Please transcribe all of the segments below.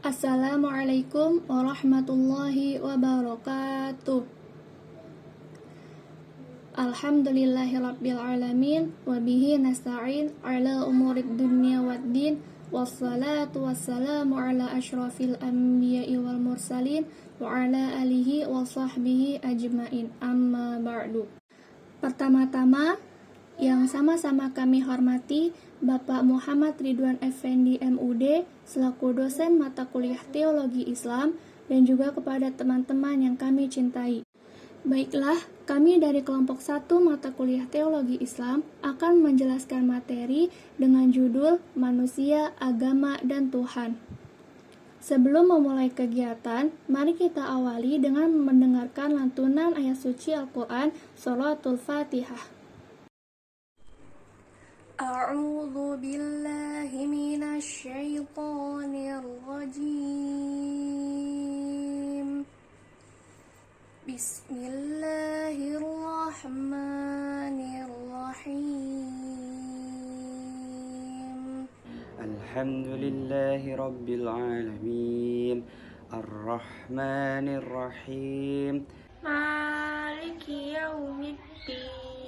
Assalamualaikum warahmatullahi wabarakatuh. Alhamdulillahirabbil alamin wa bihi nasta'in ala umurid dunya waddin wassalatu wassalamu ala asyrafil anbiya'i wal mursalin wa ala alihi wa sahbihi ajmain, amma ba'du. Pertama-tama yang sama-sama kami hormati Bapak Muhammad Ridwan Effendi MUD selaku dosen mata kuliah Teologi Islam dan juga kepada teman-teman yang kami cintai. Baiklah, kami dari kelompok 1 mata kuliah Teologi Islam akan menjelaskan materi dengan judul Manusia, Agama, dan Tuhan. Sebelum memulai kegiatan, mari kita awali dengan mendengarkan lantunan ayat suci Al-Quran, Shalatul Fatihah. A'udzu billahi minasy syaithanir rajim. Bismillahirrahmanirrahim. Alhamdulillahi rabbil alamin. Ar-Rahmanir-Rahim. Maliki yaumiddin.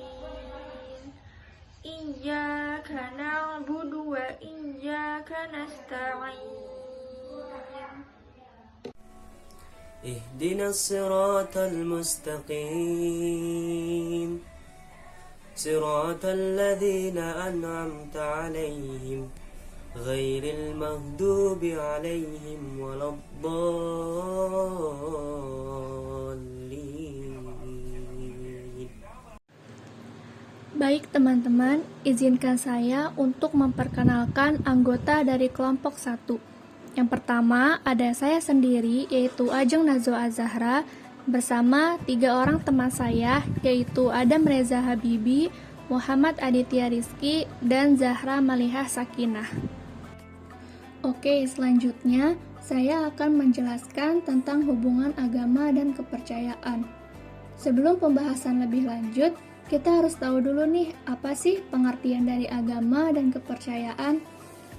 Iyyaka na'budu wa iyyaka nasta'in. Ihdinas siratal mustaqim. Siratal ladzina an'amta 'alaihim ghairil maghdubi 'alaihim waladdallin. Baik teman-teman, izinkan saya untuk memperkenalkan anggota dari kelompok 1. Yang pertama ada saya sendiri, yaitu Ajeng Nazwa Az-Zahra, bersama 3 orang teman saya, yaitu Adam Reza Habibi, Muhammad Aditya Rizky, dan Zahra Malihah Sakinah. Oke, selanjutnya saya akan menjelaskan tentang hubungan agama dan kepercayaan. Sebelum pembahasan lebih lanjut, kita harus tahu dulu nih, apa sih pengertian dari agama dan kepercayaan?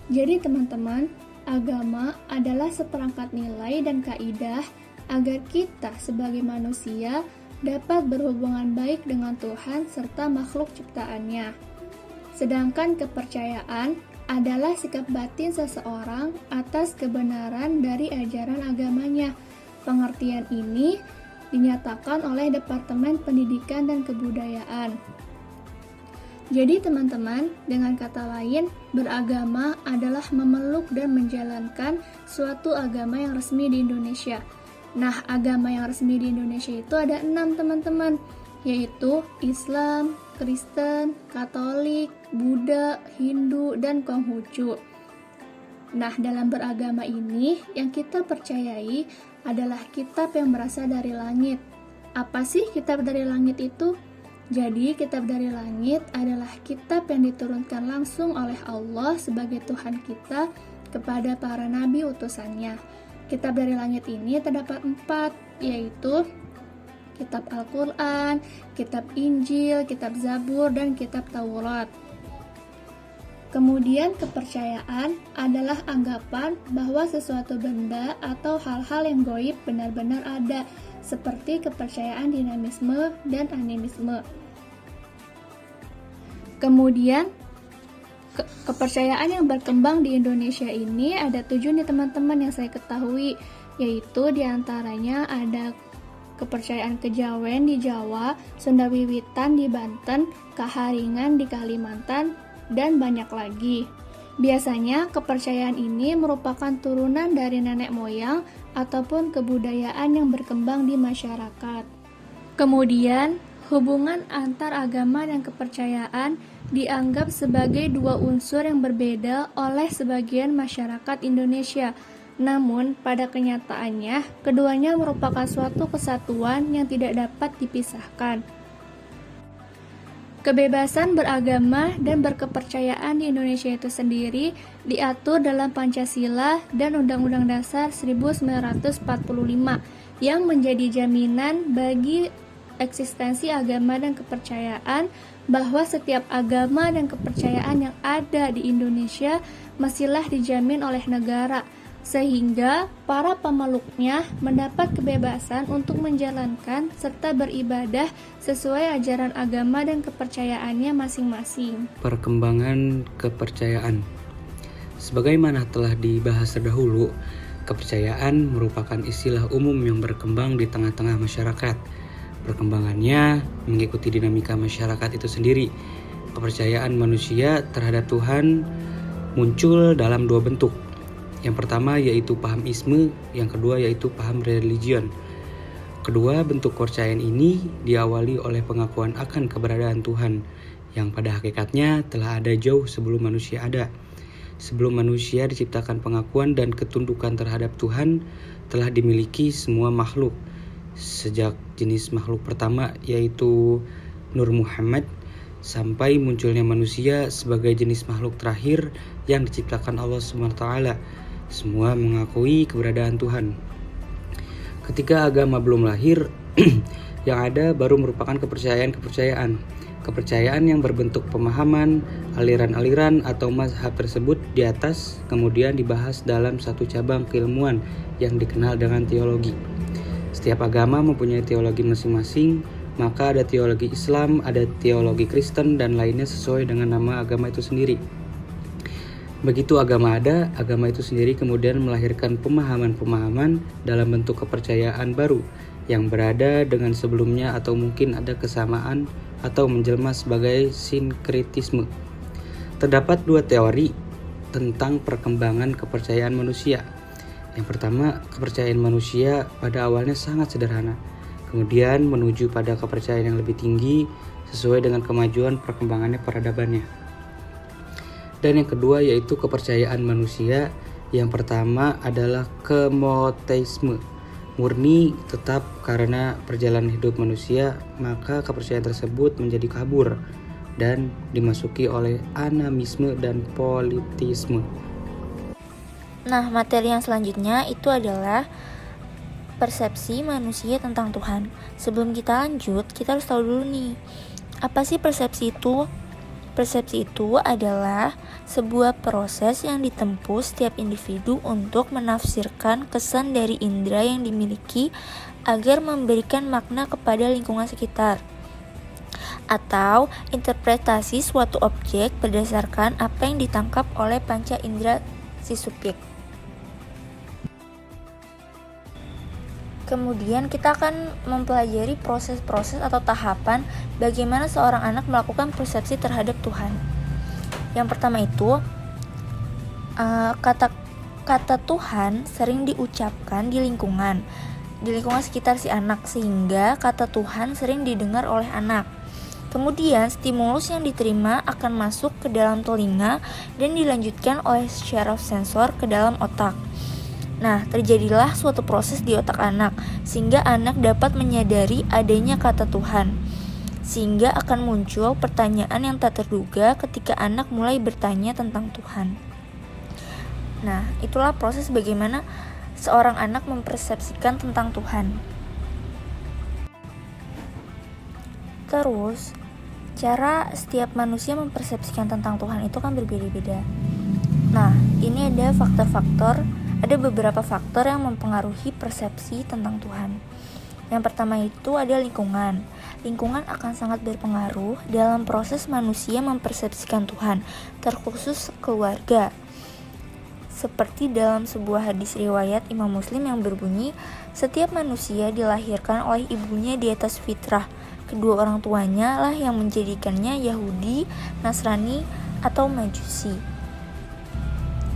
Jadi teman-teman, agama adalah seperangkat nilai dan kaidah agar kita sebagai manusia dapat berhubungan baik dengan Tuhan serta makhluk ciptaannya. Sedangkan kepercayaan adalah sikap batin seseorang atas kebenaran dari ajaran agamanya. Pengertian ini dinyatakan oleh Departemen Pendidikan dan Kebudayaan. Jadi teman-teman, dengan kata lain, beragama adalah memeluk dan menjalankan suatu agama yang resmi di Indonesia. Nah, agama yang resmi di Indonesia itu ada 6 teman-teman, yaitu Islam, Kristen, Katolik, Buddha, Hindu, dan Konghucu. Nah, dalam beragama ini, yang kita percayai adalah kitab yang berasal dari langit. Apa sih kitab dari langit itu? Jadi, kitab dari langit adalah kitab yang diturunkan langsung oleh Allah sebagai Tuhan kita kepada para nabi utusannya. Kitab dari langit ini terdapat 4, yaitu kitab Al-Quran, kitab Injil, kitab Zabur, dan kitab Taurat. Kemudian kepercayaan adalah anggapan bahwa sesuatu benda atau hal-hal yang gaib benar-benar ada, seperti kepercayaan dinamisme dan animisme. Kemudian kepercayaan yang berkembang di Indonesia ini ada 7 nih teman-teman yang saya ketahui, yaitu diantaranya ada kepercayaan Kejawen di Jawa, Sunda Wiwitan di Banten, Kaharingan di Kalimantan, dan banyak lagi. Biasanya kepercayaan ini merupakan turunan dari nenek moyang ataupun kebudayaan yang berkembang di masyarakat. Kemudian, hubungan antar agama dan kepercayaan dianggap sebagai 2 unsur yang berbeda oleh sebagian masyarakat Indonesia. Namun, pada kenyataannya, keduanya merupakan suatu kesatuan yang tidak dapat dipisahkan. Kebebasan beragama dan berkepercayaan di Indonesia itu sendiri diatur dalam Pancasila dan Undang-Undang Dasar 1945 yang menjadi jaminan bagi eksistensi agama dan kepercayaan, bahwa setiap agama dan kepercayaan yang ada di Indonesia mestilah dijamin oleh negara. sehingga para pemeluknya mendapat kebebasan untuk menjalankan serta beribadah sesuai ajaran agama dan kepercayaannya masing-masing. Perkembangan kepercayaan. Sebagaimana telah dibahas terdahulu, kepercayaan merupakan istilah umum yang berkembang di tengah-tengah masyarakat. Perkembangannya mengikuti dinamika masyarakat itu sendiri. Kepercayaan manusia terhadap Tuhan muncul dalam dua bentuk. Yang pertama yaitu paham isme, yang kedua yaitu paham religion. Kedua bentuk kepercayaan ini diawali oleh pengakuan akan keberadaan Tuhan, yang pada hakikatnya telah ada jauh sebelum manusia ada. Sebelum manusia diciptakan, pengakuan dan ketundukan terhadap Tuhan telah dimiliki semua makhluk. Sejak jenis makhluk pertama yaitu Nur Muhammad, sampai munculnya manusia sebagai jenis makhluk terakhir yang diciptakan Allah SWT, semua mengakui keberadaan Tuhan. Ketika agama belum lahir, yang ada baru merupakan kepercayaan. Kepercayaan yang berbentuk pemahaman, aliran-aliran atau mazhab tersebut di atas kemudian dibahas dalam satu cabang keilmuan yang dikenal dengan teologi. Setiap agama mempunyai teologi masing-masing, maka ada teologi Islam, ada teologi Kristen, dan lainnya sesuai dengan nama agama itu sendiri. Begitu agama ada, agama itu sendiri kemudian melahirkan pemahaman-pemahaman dalam bentuk kepercayaan baru yang berada dengan sebelumnya atau mungkin ada kesamaan atau menjelma sebagai sinkretisme. Terdapat dua teori tentang perkembangan kepercayaan manusia. Yang pertama, kepercayaan manusia pada awalnya sangat sederhana, kemudian menuju pada kepercayaan yang lebih tinggi sesuai dengan kemajuan perkembangannya peradabannya. Dan yang kedua yaitu kepercayaan manusia. Yang pertama adalah kemoteisme, murni tetap karena perjalanan hidup manusia, maka kepercayaan tersebut menjadi kabur dan dimasuki oleh animisme dan politisme. Nah, materi yang selanjutnya itu adalah persepsi manusia tentang Tuhan. Sebelum kita lanjut, kita harus tahu dulu nih, apa sih persepsi itu? Persepsi itu adalah sebuah proses yang ditempuh setiap individu untuk menafsirkan kesan dari indera yang dimiliki agar memberikan makna kepada lingkungan sekitar, atau interpretasi suatu objek berdasarkan apa yang ditangkap oleh panca indera si subjek. Kemudian kita akan mempelajari proses-proses atau tahapan bagaimana seorang anak melakukan persepsi terhadap Tuhan. Yang pertama itu, kata Tuhan sering diucapkan di lingkungan sekitar si anak, sehingga kata Tuhan sering didengar oleh anak. Kemudian stimulus yang diterima akan masuk ke dalam telinga dan dilanjutkan oleh syaraf sensor ke dalam otak. Nah, terjadilah suatu proses di otak anak, sehingga anak dapat menyadari adanya kata Tuhan. Sehingga akan muncul pertanyaan yang tak terduga ketika anak mulai bertanya tentang Tuhan. Nah, itulah proses bagaimana seorang anak mempersepsikan tentang Tuhan. Terus, cara setiap manusia mempersepsikan tentang Tuhan itu kan berbeda-beda. Nah, ini ada beberapa faktor yang mempengaruhi persepsi tentang Tuhan. Yang pertama itu ada lingkungan. Lingkungan akan sangat berpengaruh dalam proses manusia mempersepsikan Tuhan, terkhusus keluarga. Seperti dalam sebuah hadis riwayat Imam Muslim yang berbunyi, setiap manusia dilahirkan oleh ibunya di atas fitrah. Kedua orang tuanya lah yang menjadikannya Yahudi, Nasrani, atau Majusi.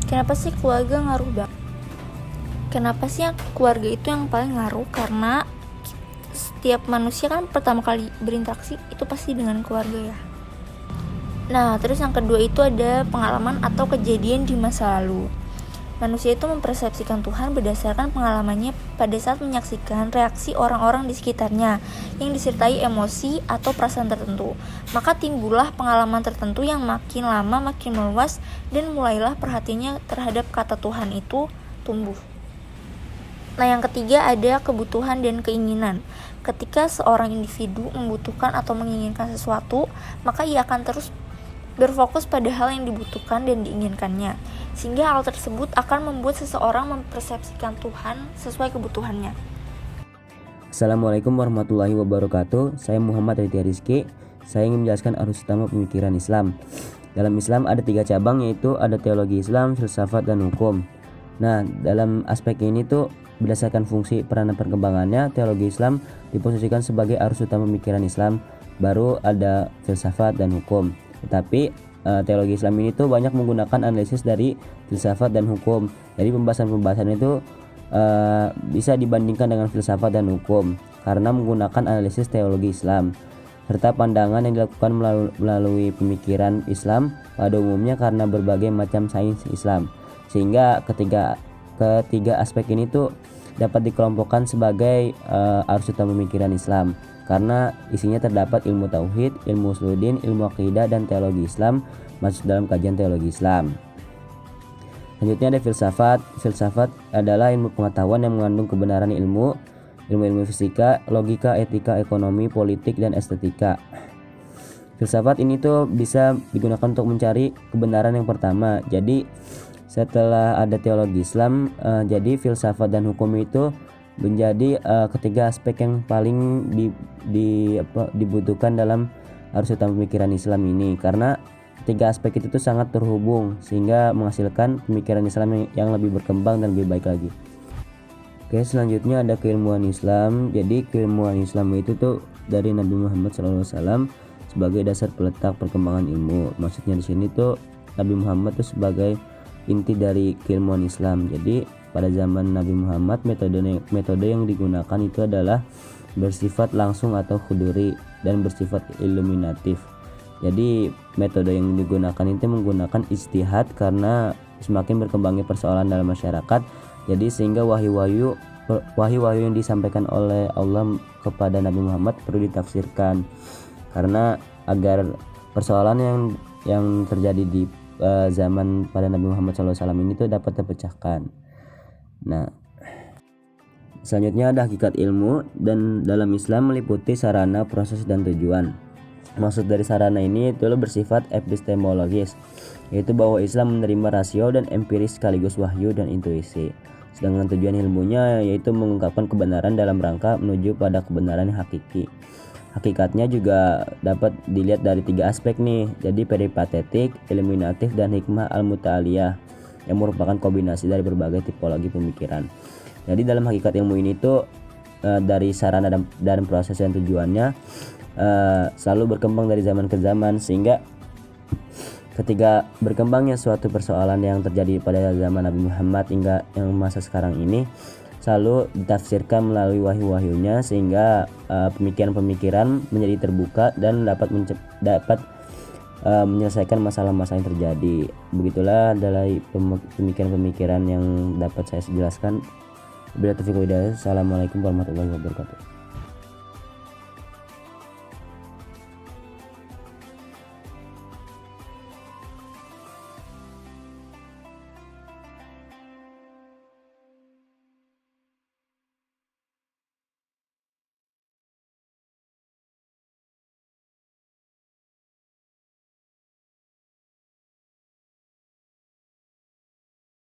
Kenapa sih keluarga ngaruh banget? Kenapa sih keluarga itu yang paling ngaruh? Karena setiap manusia kan pertama kali berinteraksi itu pasti dengan keluarga ya. Nah, terus yang kedua itu ada pengalaman atau kejadian di masa lalu. Manusia itu mempersepsikan Tuhan berdasarkan pengalamannya pada saat menyaksikan reaksi orang-orang di sekitarnya yang disertai emosi atau perasaan tertentu. Maka timbullah pengalaman tertentu yang makin lama makin meluas dan mulailah perhatiannya terhadap kata Tuhan itu tumbuh. Nah, yang ketiga ada kebutuhan dan keinginan. Ketika seorang individu membutuhkan atau menginginkan sesuatu, maka ia akan terus berfokus pada hal yang dibutuhkan dan diinginkannya, sehingga hal tersebut akan membuat seseorang mempersepsikan Tuhan sesuai kebutuhannya. Assalamualaikum warahmatullahi wabarakatuh. Saya Muhammad Ridya Rizky. Saya ingin menjelaskan arus utama pemikiran Islam. Dalam Islam ada 3 cabang, yaitu ada teologi Islam, filsafat, dan hukum. Nah, dalam aspek ini tuh berdasarkan fungsi peranan perkembangannya, teologi Islam diposisikan sebagai arus utama pemikiran Islam, baru ada filsafat dan hukum. Tetapi teologi Islam ini tuh banyak menggunakan analisis dari filsafat dan hukum. Jadi pembahasan itu bisa dibandingkan dengan filsafat dan hukum karena menggunakan analisis teologi Islam serta pandangan yang dilakukan melalui pemikiran Islam pada umumnya karena berbagai macam sains Islam, sehingga ketiga aspek ini tuh dapat dikelompokkan sebagai arus utama pemikiran Islam karena isinya terdapat ilmu tauhid, ilmu usuluddin, ilmu akidah, dan teologi Islam masuk dalam kajian teologi Islam. Selanjutnya ada filsafat. Filsafat adalah ilmu pengetahuan yang mengandung kebenaran ilmu fisika, logika, etika, ekonomi, politik, dan estetika. Filsafat ini tuh bisa digunakan untuk mencari kebenaran yang pertama. Jadi setelah ada teologi Islam, jadi filsafat dan hukum itu menjadi ketiga aspek yang paling dibutuhkan dalam arus utama pemikiran Islam ini, karena ketiga aspek itu tuh sangat terhubung sehingga menghasilkan pemikiran Islam yang lebih berkembang dan lebih baik lagi. Oke, selanjutnya ada keilmuan Islam. Jadi keilmuan Islam itu tuh dari Nabi Muhammad SAW sebagai dasar peletak perkembangan ilmu. Maksudnya di sini tuh Nabi Muhammad tuh sebagai inti dari keilmuan Islam. Jadi pada zaman Nabi Muhammad metode yang digunakan itu adalah bersifat langsung atau khuduri dan bersifat iluminatif. Jadi metode yang digunakan itu menggunakan ijtihad karena semakin berkembangnya persoalan dalam masyarakat. Jadi sehingga wahyu-wahyu yang disampaikan oleh Allah kepada Nabi Muhammad perlu ditafsirkan karena agar persoalan yang terjadi di zaman pada Nabi Muhammad SAW ini tuh dapat terpecahkan. Nah, selanjutnya ada hakikat ilmu, dan dalam Islam meliputi sarana, proses, dan tujuan. Maksud dari sarana ini itu bersifat epistemologis, yaitu bahwa Islam menerima rasio dan empiris sekaligus wahyu dan intuisi. Sedangkan tujuan ilmunya yaitu mengungkapkan kebenaran dalam rangka menuju pada kebenaran yang hakiki. Hakikatnya juga dapat dilihat dari 3 aspek nih, jadi peripatetik, eliminatif, dan hikmah al-muta'aliyah yang merupakan kombinasi dari berbagai tipologi pemikiran. Jadi dalam hakikat ilmu ini tuh dari sarana dan proses dan tujuannya selalu berkembang dari zaman ke zaman, sehingga ketika berkembangnya suatu persoalan yang terjadi pada zaman Nabi Muhammad hingga yang masa sekarang ini selalu ditafsirkan melalui wahyu-wahyunya, sehingga pemikiran-pemikiran menjadi terbuka dan dapat menyelesaikan masalah-masalah yang terjadi. Begitulah dari pemikiran-pemikiran yang dapat saya jelaskan. Assalamualaikum warahmatullahi wabarakatuh.